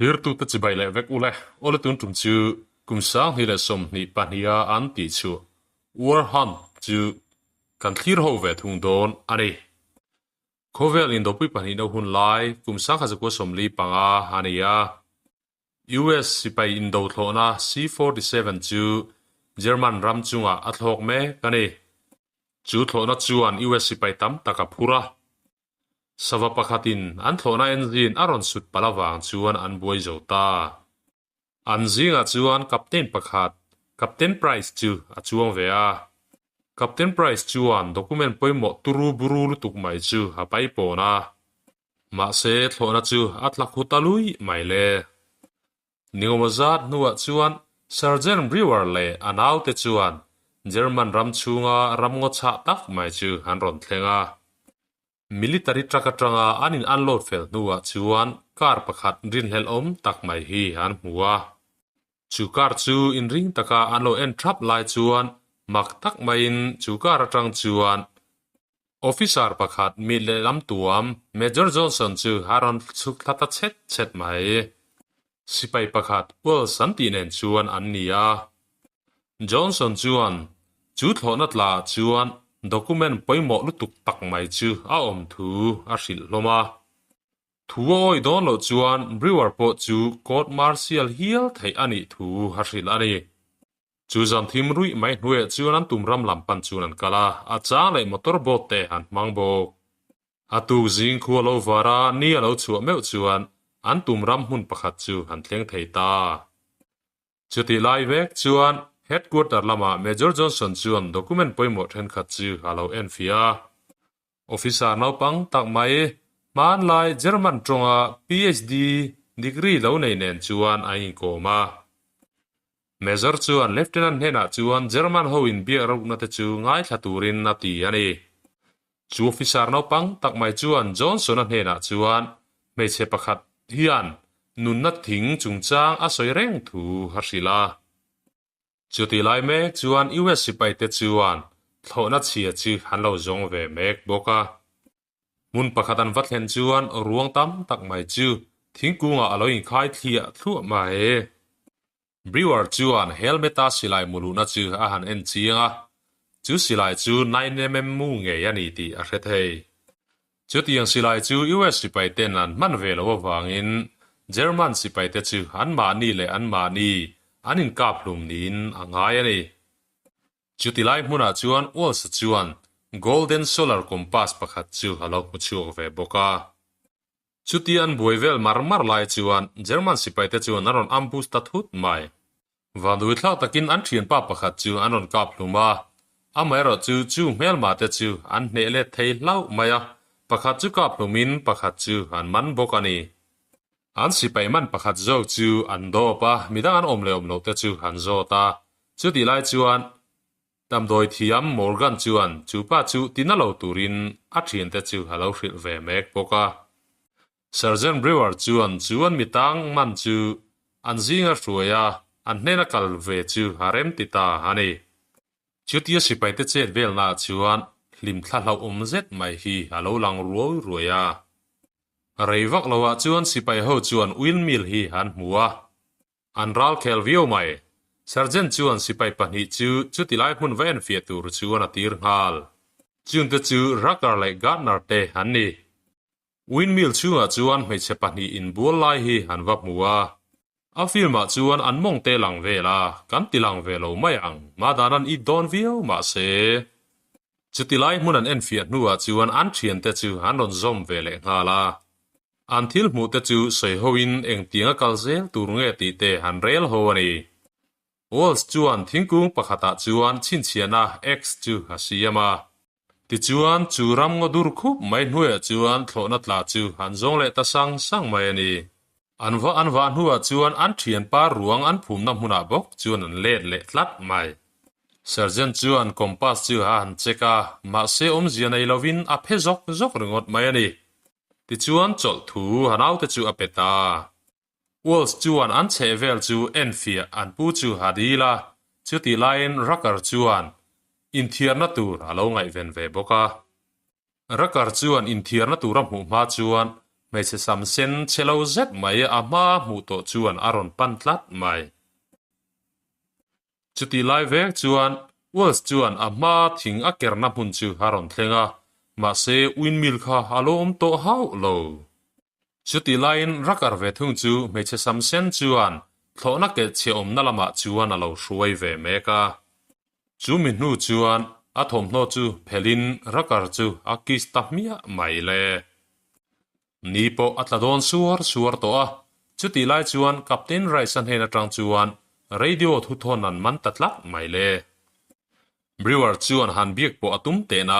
thir tu ta chibai le vek ule ole tun tum chu kum sang hi le som ni pahnia an ti chu war han chu kan thlir ho ve thung don ani khovel in dopui pani no hun lai kum sang kha ko som li panga hania US sipai in do thlona C47 chu German ram chunga athlok me kani chu thlona chuan US sipai tam taka phura sawa pakhatin an thlona engine aron sut palawang chuan an buai zota an zinga chuan captain pakhat captain price chu achuang ve a captain price chuan document poimo turu buru lutuk mai chu hapai pona ma se thlona chu atlak hutalui mai le ningomazat nuwa chuan sergeant brewer le anau te chuan German ram chunga ramngo cha tak mai chu han ron thlenga military truck atanga anin unload fel nuwa chuan car pakhat rin hel om tak mai hi han hmuwa chu car chu in ring taka anlo en trap lai chuan mak tak mai in chu car atang chuan officer pakhat mi le lam tuam Major Johnson chu haron chuk thata chet mai sipai pakhat wal santi nen chuan an nia Johnson chuan chu thlona tla chuan document poimo lutuk tak mai chu a om thu a hril hloma thu oi don lo chuan brewer po chu court martial hial thei ani thu a hril ani chu zam thim rui mai hnuai chuan an tumram lampan chuan an kala a chang le motor boat te han mangbo a tu jing khu lo wara ni a lo chu meu chuan an tumram hun pakhat chu han thleng thei ta chuti lai vek chuan headquarter lama Major Johnson chuan document poimo then khat chu halo enfia officer no pang tak mai man lai German tonga PhD degree lo nei nen chuan ai koma Major chuan lieutenant nena chuan German ho in bia ro na te chu ngai thaturin na ti ani chu officer no pang tak mai chuan Johnson a nena chuan mei che pakhat hian nun na thing chungchang a soi reng thu harsila chuti lai mek chuan US sipai te chuan thlona chia chi han lo zong ve mek boka mun pakhatan vatlen chuan ruang tam tak mai chu thingkunga aloin khai thlia thlu ma he brewer chuan helmeta silai muluna chu a han en chianga chu silai chu 9mm mu nge yani ti a hretei chutiang silai chu US sipai ten an man ve lo wangin German sipai te chu an ma ni le an ma ni anin kap lum nin angai ani chutilai hmuna chuan walls chuan golden solar compass pakhat chu halo chuak ve boka chuti an buivel marmar lai chuan German sipai te chuan aron ambus ta thut mai vandui thla takin an thian pa pakhat chu anon kap luma amero chu mel ma te chu an hne le thei lau maya pakhat chu kap lumin pakhat chu an man bokani an sipai man pakhat zo chu an do pa midang an om le om lo te chu han zo ta chu ti lai chuan tam doi thiam Morgan chuan chu pa chu tinalo turin a thian te chu halo hril ve mek poka Sergeant Brewer chuan mitang man chu an zinga hruaya an hnena kal ve chu harem tita ani chu tia sipai te chet vel na chuan lim thla hlau om zet mai hi halo lang ruaya reivak lawa chuan sipai ho chuan windmill hi han hmuwa an ral khel vio mai sergeant chuan sipai pahnih chu tilai hmun ven fia tur chuan atir ngal chun te chu rakar le gardener te han ni windmill chunga chuan hmeichhe pahnih in bual lai hi han va hmuwa a filma chuan an mong te lang vela kan ti lang velo mai ang ma danan I don vio ma se chu tilai hmun an en fia hnuwa chuan an thian te chu han ron zom vele ngala an thil hmu te chu soi hoin eng tianga kalzel tur nge ti te han rel ho ani walls chuan thingkung pakhata chuan chinchiana x chu hasiama ti chuan chu ram ngo dur khup mai hnuai chuan thlona tla chu han zong le ta sang mai ani anwa hnuwa chuan an thian pa ruang an phum na hmuna bok chuan an le tlat mai sergeant chuan compass chu han cheka ma se om zia nei lovin a phezok ringot mai ani ti chuan chol thu hanau te chu apeta walls chuan an che vel chu enfia an pu chu hadila chu ti line rakar chuan in thierna tur alo ngai ven ve boka rakar chuan in thierna turam hu ma chuan ไม่ใช่ซ้ำเส้นเชลเซตไม่อามาหมู่โตจวนอารอนปันทัดไม่จุดที่ไล่เวกจวนวัลส์จวนอามาทิ้งอักเกอร์นับหุ่นจูอารอนเทงะมาเซวินมิลคาฮัลโลมโตฮาวโลจุดที่ไล่รักอร์เวทุงจูไม่ใช่ซ้ำเส้นจวนทอนักเกตเชื่อมนั่นละมาจวนอโลช่วยเวเมกาจูมินูจวนอาทอมโนจูเพลินรักอร์จูอากิสตัมมียไม่เล่นี่พออัตลาดอนสัวตัวจุดที่ไล่จวนกัปตันไรสันเฮนตรังจวนเรดิโอทุทอนันมันตัดลักไม่เล่บริวารจวนหันเบียกปอตุมเตนา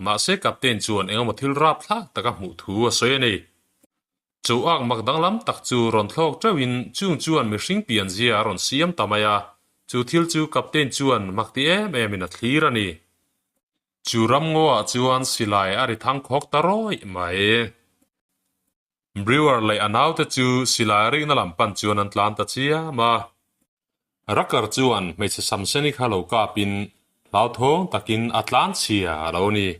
มาเสกัปตันจวนเองมาทิลรับลักตะกับมุทัวสวยนี่จูอักมักดังลำตักจูรอนทอกเจ้าวินจุงจวนมีสิ่งเปลี่ยนเสียรอนเสียมตามายาจูทิลจูกัปตันจวนมักตีมินาทีรันี่จูรำงัวจวนสิไลอาริทังคอกตารอยไม่บริวารเลยอนาวแต่จูสิลารินลำปันจวนอันตลานตัดเชียมารักจวนไม่ใช่ซ้ำเส้นที่เขาลูกาปินลาวทงตะกินอัตลานเชียเรานี่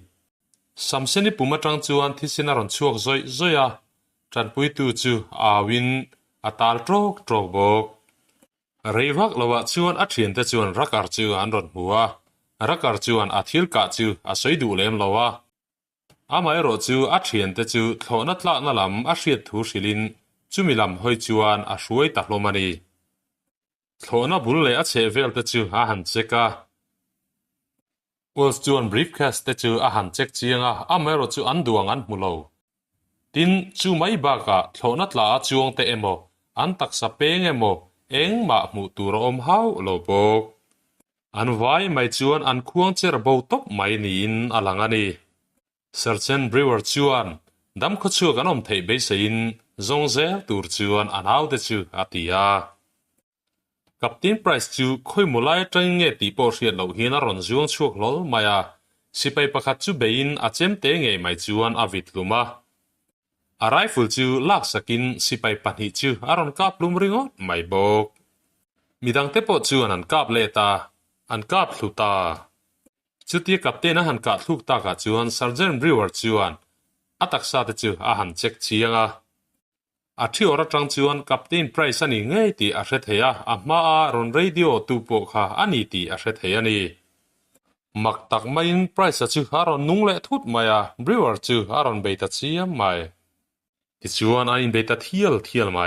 ซ้ำเส้นที่ปุ่มจังจวนที่สินารอนช่วงซอยจันปุยตูจูอาวินอัตาลโตรกบกเรียกเราว่าจวนอัดเขียนแต่จวนรักจวนรอนหัวรักจวนอัดฮิลกาจูอาศัยดูเลมเราว่าอาไม่รู้จูอัดเขียนแต่จูทอนัตละนั่นลำอาเชียทูสิลินจูมีลำหอยจวนอาช่วยตักลมานีทอนับบุลเลยอาเชเวลแต่จูอาหันเจกาวอลจวนบรีฟแคสแต่จูอาหันเจกเจียงอาไม่รู้จูอันดวงอันมุลาวดินจูไม่บากะทอนัตละจวงเตเอโมอันตักสเปงเอโมเองมามุตูรอมฮาวโลบกอันไว้ไม่จวนอันควงเจรบูตบไม่นินอลังอันนี้เซอร์เซนบริวร์จวนดำขชัวกันอมเทเบสินจงเซลตูร์จวนอันเอาเดจูอาติยากับทีมไพรส์จูค่อยมุไลจังเงตีโปเชียดเหล่าหินารอนจวงช่วงลลมายาสิไปประคัดจูเบยินอาเจมเตงเงไม่จวนอาวิดลุมาอะไรฟูจูลักสกินสิไปปันหิจูอารอนกับลุมริงอไม่บอกมีดังเตปจวนอันกับเลตาอันกับลุตาจุดที่กับเตนะหันกัดลูกตากจวนซาร์เจนบริวร์จวนอัตักซาเตจูอาหันเช็คเชียงอาทิโอรัจังจวนกับเตนไพรสันนี่ไงตีอาเซเทียอามาอารอนเรดิโอตูโปคาอันนี้ตีอาเซเทียนี่มักตักไม่อินไพรส์จูอารอนนุ่งเละทุดมายาบริวร์จูอารอนเบตัดเชียไม่ที่จวนอันนี้เบตัดเทียลไม่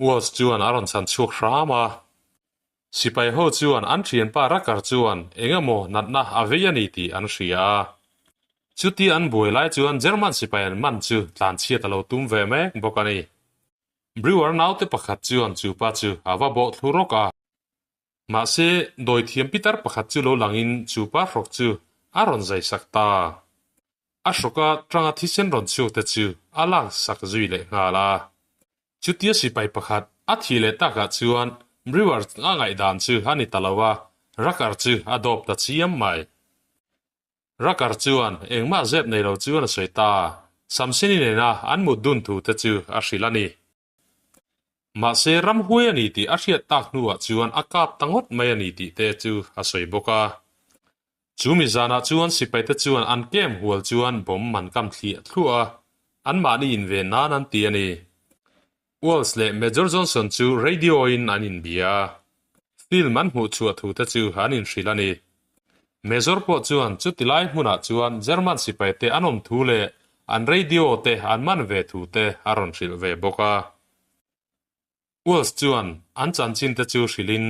วัวจวนอารอนสันช่วงรามาสิไปหัวจวนอันเชียนปารักจวนเองโมนัดนะอาเวียนีตีอันเชียจุดที่อันบุยไล่จวนเยอรมันสิไปอันมันจูหลานเชียตลอดตุ้มเวเมกบอกกันนี่บริวารนาวเตปะขัดจวนจูป้าจูอาว่าบอกทุรกามาเสโดยเทียมพิตาร์ปะขัดจูโลหลังอินจูป้ารกจูอารอนใจสักตาอาชกาตรังอาทิเซนรอนชูเตจูอาลังสักจุยเลงาลาจุดที่สิไปปะขัดอาทิเลตากาจวนบริวารง่ายด่านจูฮันิตลาวารักจูอดอบตัดเชียมไม่รักจวนเองมาเจ็บในเราจวนสวยตาสัมสินีเนนะอันมุดดุนถูเตจูอาศิลานีมาเซรัมหุยนีตีอาเชียตักนัวจวนอากาบตั้งหดไม่นีตีเตจูอาศัยบกาจูมิจานาจวนสิไปเตจวนอันเกมหัวจวนบ่มมันกำเทียทัวอันมาดีอินเวนานันตีนีวอลส์เลเมเจอร์จอนสันจูเรดิโออินอันอินเบียฟิลมันหูชัวถูเตจูอันอินศิลานีเมจอร์ปอจวนจุดที่ไล่มุนาจวนเยอรมันสิไปเตอันอมทูเลอันเรดิโอเตอันมันเวทูเตอารอนชิลเวบกาวอลส์จวนอันจันจินเตจูชิลิน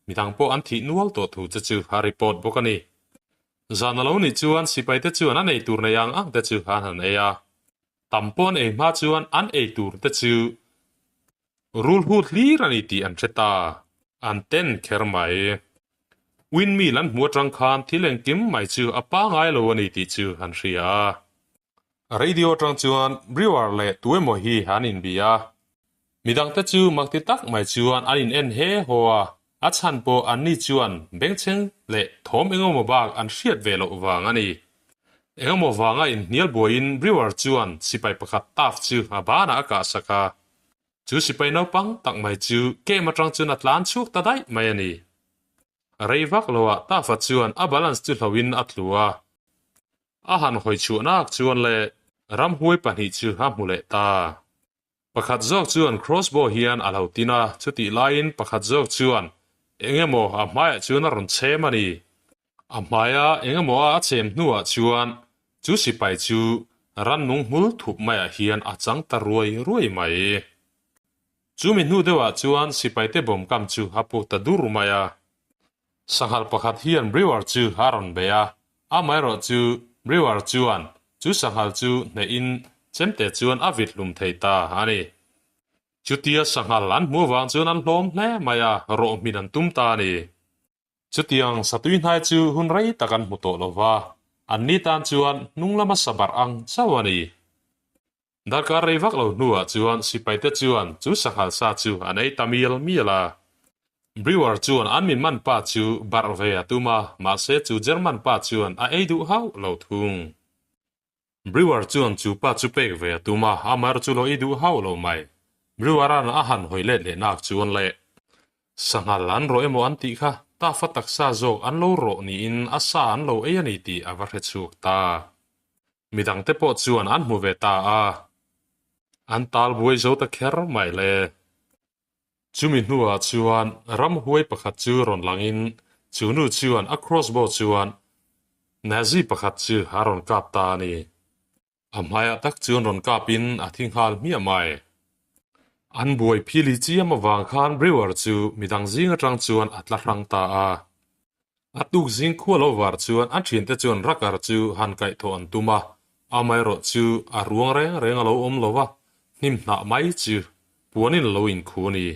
มีทางปออันที่นัวลตัวทูเตจูฮาริปอดบกันนี่จานลาวนี่จวนสิไปเตจวนอันเอตูร์ในยังอังเตจูฮันเอียตัมปอนเอมาจวนอันเอตูร์เตจูรูลฮูดลีรันิตีอันเชตาอันเต้นเคร์ไมวินมีลันหัวจังคานที่เล่งกิมไม่จูอป้าไงโลวันนี้ที่จูฮันเชียเรดิโอจังจวนบริวารเล่ตัวโมฮีฮันอินเบียมีดังแต่จูมักติตักไม่จวนอันอินเอ็นเฮหัวอาชันโปอันนี้จวนเบงเชงเล่ทอมเองโมบากอันเชียดเวลวางอันนี้เองโมวางอินเนียลบอินบริวารจวนสิไปประคัดตาฟจูอาบ้านอากาศกาจูสิไปนปังตักไม่จูเกมาจังจวนอัตลานชุกตาได้ไม่อันนี้เรียกลัวตาฟัดจวนอาบาลานซ์จุลวินอัตลัวอาหารหอยชวนักจวนเล่ รำห้วยปันหิจูห้ามมุเลตาประคัดจอกจวน crossbow เฮียนอาลาวตินาชุติไลน์ประคัดจอกจวนเอ็งโมอาไม้จวนรอนเชมันนีอาไม้เอ็งโมอาเชมนัวจวนจูสิไปจูรันนุงมุลทุบไม่เฮียนอาจังตะรวยไม่จูมินูเดว่าจวนสิไปเตบอมกำจูฮับปุตะดูรุไม่สังหารประคัดเฮียนบริวารจูฮารอนเบียอาไม่รอจูบริวารจวนจูสังหารจูในอินเจมเตจวนอาวิดลุมเทตาฮันนี่จุดที่สังหารลันมัววางจวนอันล้มแล่ไม่รอมีนันตุมตานี่จุดที่ยังสัตวินให้จูหุ่นไรตะกันมุโตโลวาอันนี้ตานจวนนุ่งละมาสบารังสวานีดาการเรวักเราหนัวจวนสิไปเตจวนจูสังหารซาจูอันไอตามีลมีลาบริวารจวนอันมินมันป้าจูบาร์เวียตุมาเซจูเจอร์มันป้าจวนไอดูเฮาเราทุงบริวารจวนจูป้าจูเปกเวียตุมาอามาร์จูโลไอดูเฮาเราไม่บริวารันอาหารหอยเล่เลนักจวนเล่สังหารลันโรเอโมอันติค่ะตาฟัตักซาโจอันโลโรนี่อินอาซาอันโลเอียนิตีอาวาร์เฮจูกตามีดังเตปอจวนอันมูเวตาอันตาลบวยโจตะเคร์ไม่เล่จูมินัวจวนรำหวยประคัดจูรอนหลังอินจูนูจวน across board จวนนาซีประคัดจูฮารอนกาบตานีอำไมตักจวนรอนกาบินอาทิงฮาลมีไม่อันบวยพิลิจีมาวางคานบริวารจูมีดังซิงจังจวนอัตลักรังตาอัตุกซิงขั้วลวาร์จวนอันเชียนเตจวนรักการจูหันไกโตอันตุมาอาไม่รอจูอารวงเรงอโลอมโลวะนิมหนาไม่จูปวนินโลอินคูนี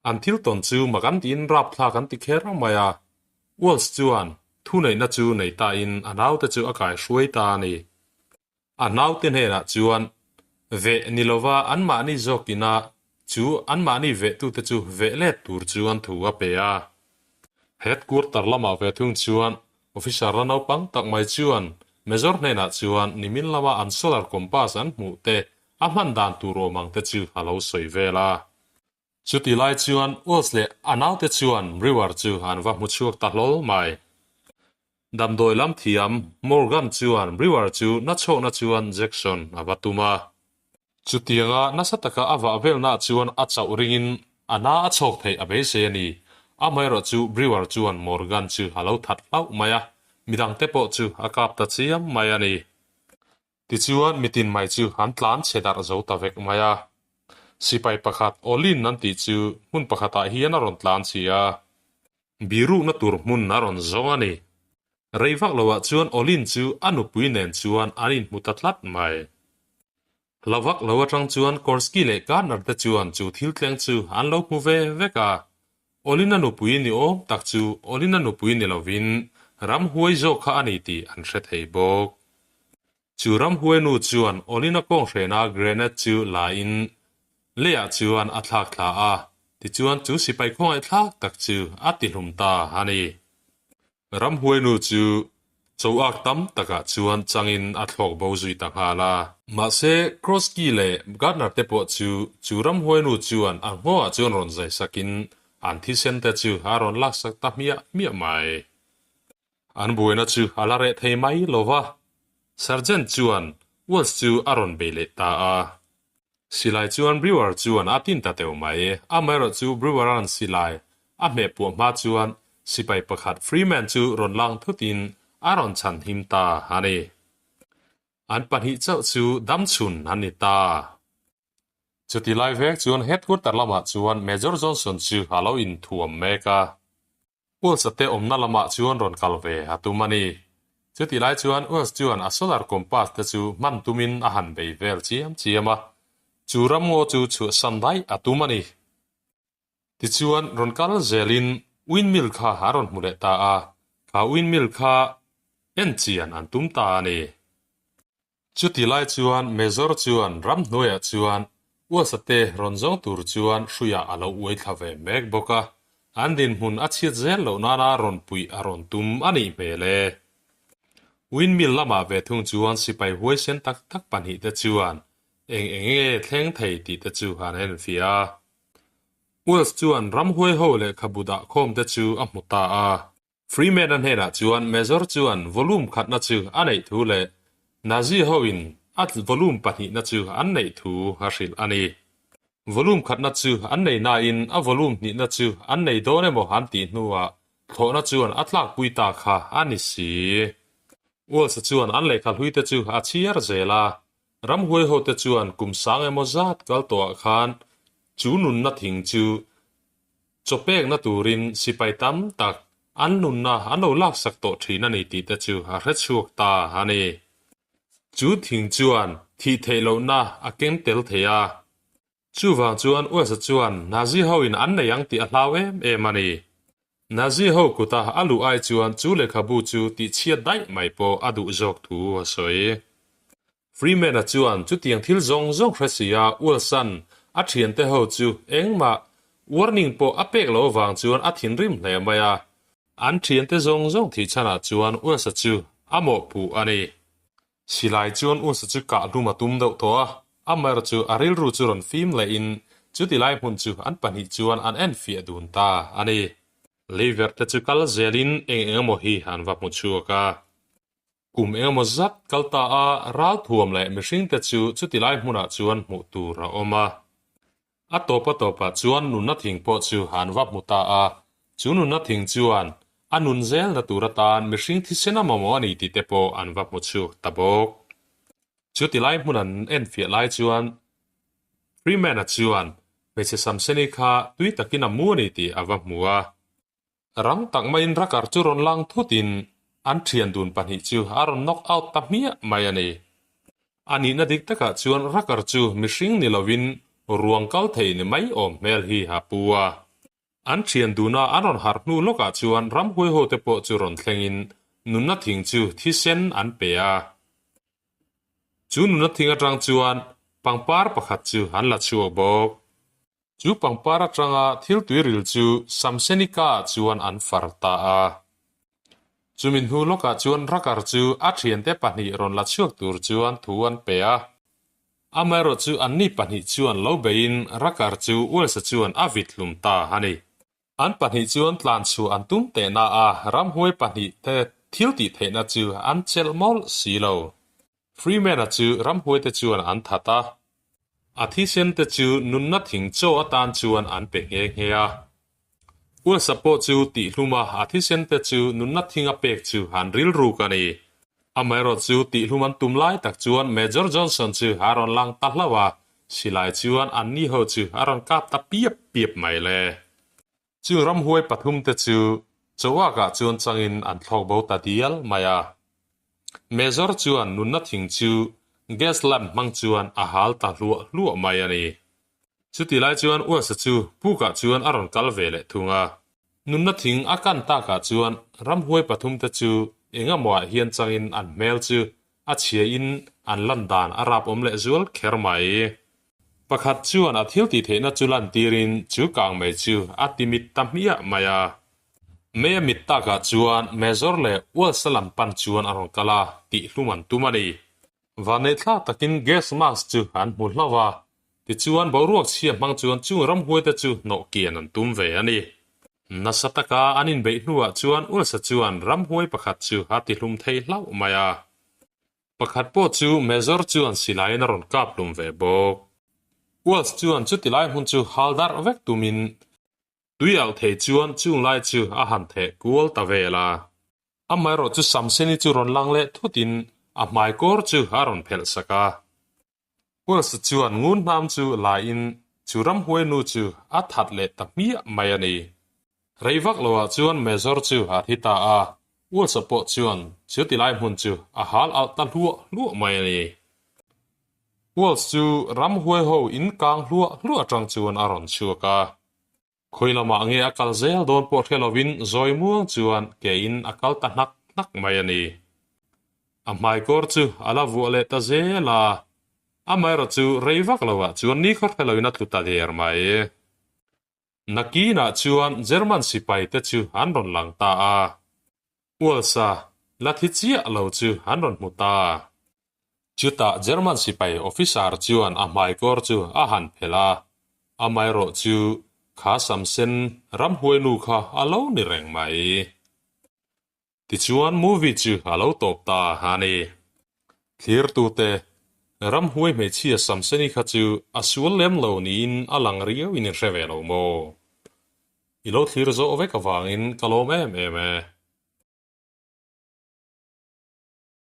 อันทิลตอนจูมากันดินรับทากันติเคราไม่วอลส์จวนทุนในนัจูในตาอินอันเอาแต่จูอากาศช่วยตานีอันเอาเต็นเหนะจวนเวนิลวาอันมานิจอกินาจูอันมานิเวตุตจูเวเลตูร์จวนทัวเปียเฮดกูร์ตร์ลามาเวทุงจวนออฟฟิศาร์นเอาปังตักไม่จวนเมจอร์เนนะจวนนิมินลามาอันโซลาร์คอมพาสันมูเตอามันดานตูโรมังเตจูฮัลโลสวยเวลาจุดที่ไล่จวนวอลส์เลอันเอาเตจวนบริวารจูหันว่ามุชวกตัดโลไม่ดำโดยลำเทียมมอร์กันจวนบริวารจูนัชโชนัจวนแจ็คสันอาวัตุมาจุดที่งานัสตะกะอาวาเวลนาจวนอัจฉริยินอันน่าอัจฉกเทอเบเซนีอาไม่รอจูบริวารจวนมอร์กันจูฮัลโลทัดเล่าไม่มีดังเตปอจูอากาศตัดเสียมไม่นีที่จวนมิตินไม่จูหันตลานเชดาร์โจตาเวกไม่สิไปประคัดโอลินนันติจูมุนประคัดเฮียนารอนตลานเสียบิรุนตุรมุนนารอนจงนีเรย์ฟักลาวจวนโอลินจูอนุปุยเนนจวนอารินมุตัดลัดไม่ลาวักลาวจังจวนคอร์สกิเลการนัดเตจวนจูทิลเตงจูอันลาวมูเวเวกาโอลินันุปุยนิโอตักจูโอลินันุปุยนิลาวินรำหวยโจข้าอันนี้ตีอันเสดให้บอกจูรำหวยนูจวนโอลินักงเรนาเกรเนตจูลาอินเลียจวนอัตลักลาที่จวนจูสิไปคงอัตลักตักจูอัติลุมตาฮันนี่รำหวยนูจูจูอักตัมตะกะจวนจังอินอัตลอกบ่จุยตังฮาลามาเซครอสกีเลการนัดเตปอจูรำหวยนูจวนอังหัวจวนรอนใจสักินอันที่เซนเตจูฮารอนลักสักตักเมียไม่อันบวยนัจูฮาลาเรทให้ไม่โลวะซาร์เจนจวนวอลส์จูอารอนเบเลตาสิไลจวนบริวารจวนอาตินตาเตวไม่อาไม่รอจูบริวารันสิไลอาเมปวมาจวนสิไปประคัดฟรีแมนจูรอนลังทุตินอารอนชันหิมตาฮันนี่อันปัญหิเจ้าจูดัมชุนฮันนิตาจุดที่ไลเวกจวนเฮดกุตตร์ละมาจวนเมเจอร์จอนสันจูฮัลโลอินทัวเมกาอุลสเตอมนาละมาจวนรอนคัลเวฮัตุมานีจุดที่ไลจวนอุลสจวนอัสโซลาร์คอมพาสเตจูมันตุมินอาหันเบเวลเจียมจูรำงัวจูสันได้อัตุมานีที่จวนรอนคัลเจลินวินมิลคาฮารอนมุเลตาข้าวินมิลคาเอ็นจียนอันตุมตานีจุดที่ไลจวนเมจอร์จวนรำหน่วยจวนว่าสเตรอนจงตูร์จวนชุยาอาลาอวยทาเวเมกบกะอันดินหุนอัจฉริยะเหล่านารอนปุยอารอนตุมอันนี้เมเลวินมิลละมาเวทุงจวนสิไปหวยเส้นตักปันหิตจวนเองเทงไทยติตจูฮานเฮนฟิอาว่าจวนรำหวยโฮเลขบุดะคมตจูอัมมุตาฟรีเมดันเฮนะจวนเมจอร์จวนวอลุ่มขัดนัจูอันไหนทูเลนาซีโฮวิน at volume pahnih na chu an nei thu a hril ani volume khatna chu an nei na in a volume ni na chu an nei do ne mo han ti hnuwa thona chuan athlak puita kha ani si wal sa chuan an lekha hluite chu a chiar zela ramhuai ho te chuan kumsang emo zat kal to khan chu nun na thing chu chopek na turin sipai tam tak an nun na an lo lak sak to thina ni ti te chu a hret chuak ta ani chu thing chuan thi theilo na a ken tel theya chu wang chuan wa sa chuan nazi ho in an nei ang ti a hlaw em ani nazi ho kuta alu ai chuan chu le khabu chu ti chia dai mai po adu jok thu soi freeman a chuan chu tiang thil zong zong khrasia ulsan a thian te ho chu engma warning po apek lo wang chuan a thin rim hle maya an thian te zong zong thi chana chuan ulsa chu amo pu ani silai chuan ulsa chu ka luma tum do to amar chu aril ru chu ron film le in chu tilai hun chu an pani chuan an en fi adun ta ani lever te chu kal zelin eng mo hi han va mu chu ka kum emo zat kalta a ral thuam le mihring te chu tilai hmuna chuan mu tur a oma a topa chuan nun na thing po chu han vap muta a chu nun na thing chuan anun zel na turatan mihring thi sena mamo ani ti te po an vap mu chu tabok chu tilai hmunan en fia lai chuan freeman a chuan meche samseni kha tui takina mu ani ti avap muwa rang tak main rakar chu ron lang thutin an thian dun pani chu aron knock out tamia mai ani ani na dik taka chuan rakar chu mihring ni lovin ruang kal thei ni mai om mel hi hapua an thian duna aron har nu loka chuan ramhuai ho te po chu ron thlengin nun na thing chu thi sen an pe a chu nun na thing atang chuan pangpar pakhat chu han la chu bok chu pangpar atanga thil tuiril chu samsenika chuan an farta a chumin hu loka chuan rakar chu a thian te pahni ron la chuak tur chuan thu an pe a amaro chu anni pahni chuan lo bein rakar chu ulsa chuan avit hlum ta hani an pahni chuan tlan chu an tum te na a ramhuai pahni te thil ti the na chu an chel mol silo freeman a chu ramhuai te chuan an thata athi sen te chu nun na thing cho atan chuan an pe nge nge a ul sapo chu ti hluma athi sen te chu nun na thinga pek chu han ril ru ka ni amero chu ti hluman tumlai tak chuan major johnson chu haron lang tahlawa silai chuan anni ho chu aron kap ta piep mai le chu ramhuai pathum te chu chowa ka chuan changin an thlok bo ta dial maya major chuan nun na thing chu gas lamp mang chuan a hal ta lu mai ani chu tilai chuan wa sa chu puka chuan aron kal vele thunga nun na thing akan ta ka chuan ramhuai pathum te chu enga mo hian changin an mel chu a chia in an landan arap om le zual kher mai pakhat chuan a thil ti theina chulan tirin chu kang mai chu atimit tamia maya me mit ta ka chuan major le wal salam pan chuan aron kala ti hluman tumani vane thla takin gas mask chu han mu hlawa ti chuan boruak chia mang chuan chu ramhuai te chu no kian an tum ve ani nasataka anin beihnuwa chuan ulsa chuan ramhuai pakhat chu hati hlum thei hlau maya pakhat po chu major chuan silai na ron kap lum ve bok wals chuan chu tilai hun chu haldar vek tumin tuial thei chuan chung lai chu a han the kual ta vela amai ro chu samseni chu ron lang le thutin a mai kor chu haron phel saka wals chuan ngun nam chu la in chu ramhuai nu chu a that le ta mi mai ani reivak lowa chuan major chu ha hita a ul support chuan chu tilai hun chu a hal out ta lu mai ani ul chu ramhuai ho in kang lu atang chuan aron chuaka khoilama nge akal zel don po thelovin zoi muang chuan ke in akal ta nak mai ani a mai kor chu ala vu le ta zela a mai ro chu reivak lowa chuan ni khor theloina tuta der mai nakina chuan German sipai te chu hanron lang ta a ulsa lathiccia lo chu hanron muta chuta German sipai officer chuan a mai kor chu a han phela a mai ro chu kha samsen ramhuai nu kha alo ni reng mai ti chuan movie chu alo top ta hani clear tu te Ramhuai me chia samseni kha chu asual lem lo ni in alang riau in reve lo mo ilo thlir zo ve ka wangin kalom em em e